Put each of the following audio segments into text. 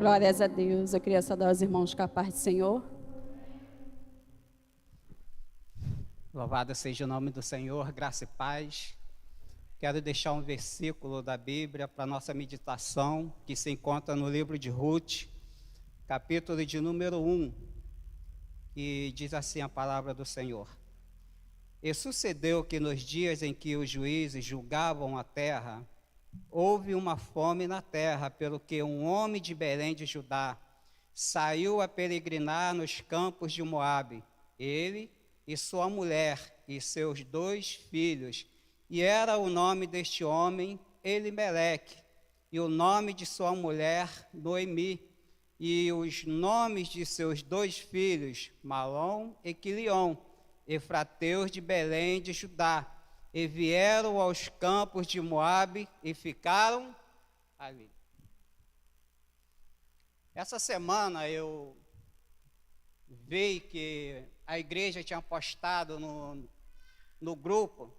Glórias a Deus. Eu queria saudar os irmãos com a paz do Senhor. Louvado seja o nome do Senhor, graça e paz. Quero deixar um versículo da Bíblia para nossa meditação, que se encontra no livro de Ruth, capítulo de número 1, que diz assim a palavra do Senhor. E sucedeu que nos dias em que os juízes julgavam a terra, houve uma fome na terra, pelo que um homem de Belém de Judá saiu a peregrinar nos campos de Moabe, ele e sua mulher e seus 2 filhos, e era o nome deste homem Elimeleque, e o nome de sua mulher Noemi, e os nomes de seus 2 filhos, Malom e Quilion, efrateus de Belém de Judá, e vieram aos campos de Moabe e ficaram ali. Essa semana eu vi que a igreja tinha postado no grupo,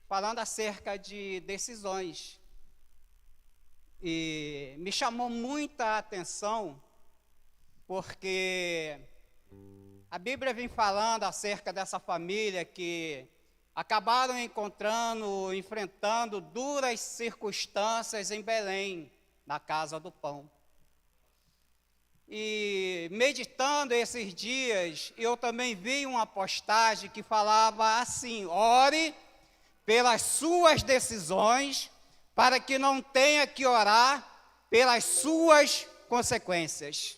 falando acerca de decisões. E me chamou muita atenção, porque a Bíblia vem falando acerca dessa família que acabaram enfrentando duras circunstâncias em Belém, na casa do pão. E meditando esses dias, eu também vi uma postagem que falava assim: ore pelas suas decisões, para que não tenha que orar pelas suas consequências.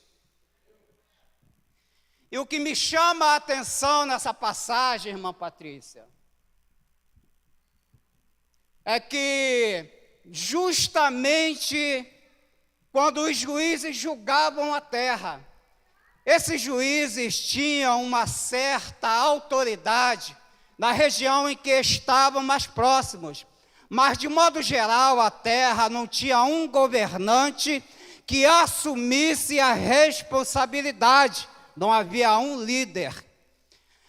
E o que me chama a atenção nessa passagem, irmã Patrícia, é que justamente quando os juízes julgavam a terra, esses juízes tinham uma certa autoridade na região em que estavam mais próximos, mas de modo geral a terra não tinha um governante que assumisse a responsabilidade, não havia um líder.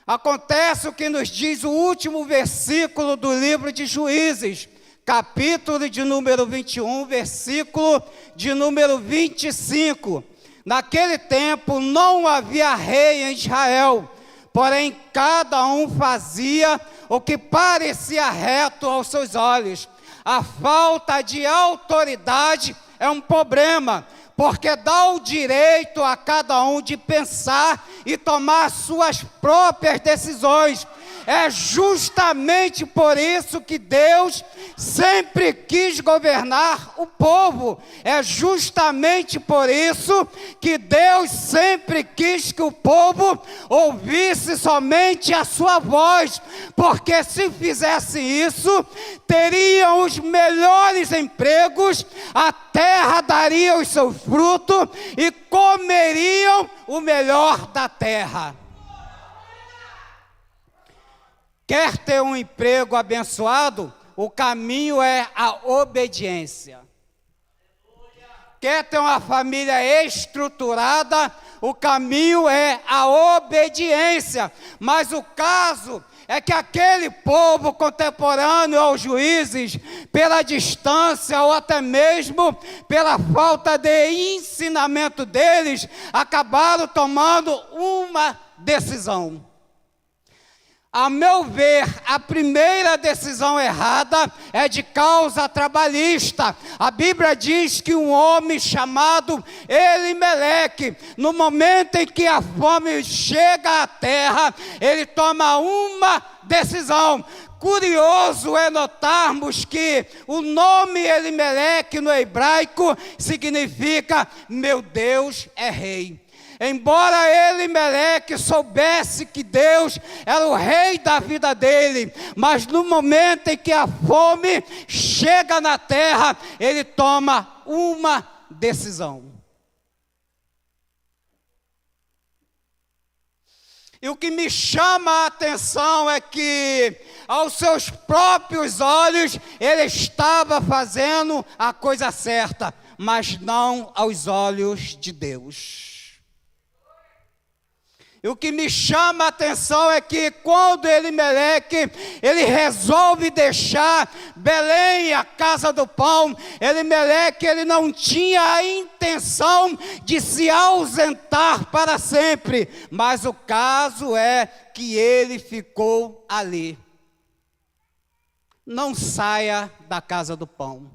Acontece o que nos diz o último versículo do livro de Juízes, capítulo de número 21, versículo de número 25. Naquele tempo não havia rei em Israel, porém cada um fazia o que parecia reto aos seus olhos. A falta de autoridade é um problema, porque dá o direito a cada um de pensar e tomar suas próprias decisões. É justamente por isso que Deus sempre quis governar o povo. É justamente por isso que Deus sempre quis que o povo ouvisse somente a sua voz, porque se fizesse isso, teriam os melhores empregos, a terra daria os seus frutos e comeriam o melhor da terra. Quer ter um emprego abençoado? O caminho é a obediência. Quer ter uma família estruturada? O caminho é a obediência. Mas o caso é que aquele povo contemporâneo aos juízes, pela distância ou até mesmo pela falta de ensinamento deles, acabaram tomando uma decisão. A meu ver, a primeira decisão errada é de causa trabalhista. A Bíblia diz que um homem chamado Elimeleque, no momento em que a fome chega à terra, ele toma uma decisão. Curioso é notarmos que o nome Elimeleque no hebraico significa meu Deus é rei. Embora Elimeleque soubesse que Deus era o rei da vida dele, mas no momento em que a fome chega na terra, ele toma uma decisão. E o que me chama a atenção é que, aos seus próprios olhos, ele estava fazendo a coisa certa, mas não aos olhos de Deus. E o que me chama a atenção é que quando Elimeleque, ele resolve deixar Belém, a casa do pão, Elimeleque, ele não tinha a intenção de se ausentar para sempre, mas o caso é que ele ficou ali. Não saia da casa do pão.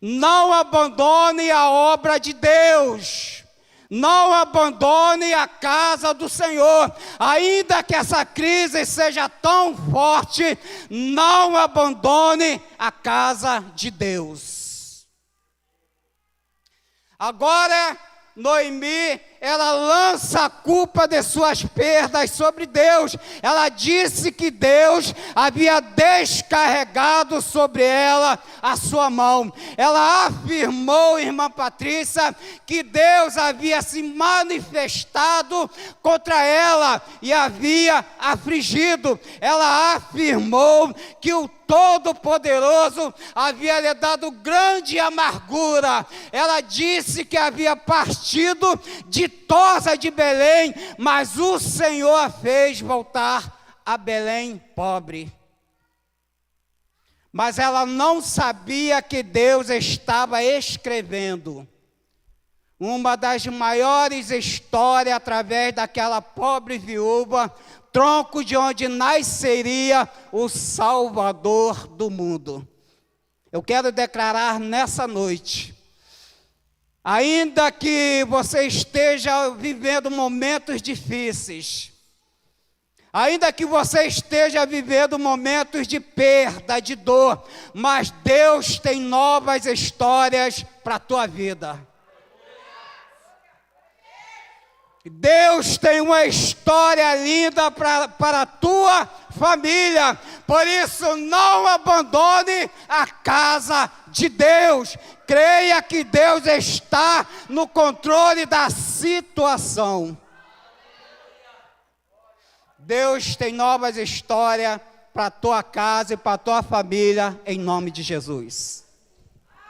Não abandone a obra de Deus. Não abandone a casa do Senhor. Ainda que essa crise seja tão forte, não abandone a casa de Deus. Agora, Noemi, ela lança a culpa de suas perdas sobre Deus. Ela disse que Deus havia descarregado sobre ela a sua mão. Ela afirmou, irmã Patrícia, que Deus havia se manifestado contra ela e havia afligido. Ela afirmou que o Todo-Poderoso havia lhe dado grande amargura. Ela disse que havia partido ditosa de Belém, mas o Senhor a fez voltar a Belém pobre. Mas ela não sabia que Deus estava escrevendo uma das maiores histórias através daquela pobre viúva, tronco de onde nasceria o Salvador do mundo. Eu quero declarar nessa noite, ainda que você esteja vivendo momentos difíceis, ainda que você esteja vivendo momentos de perda, de dor, mas Deus tem novas histórias para a tua vida. Deus tem uma história linda para a tua família. Por isso, não abandone a casa de Deus. Creia que Deus está no controle da situação. Deus tem novas histórias para a tua casa e para a tua família, em nome de Jesus.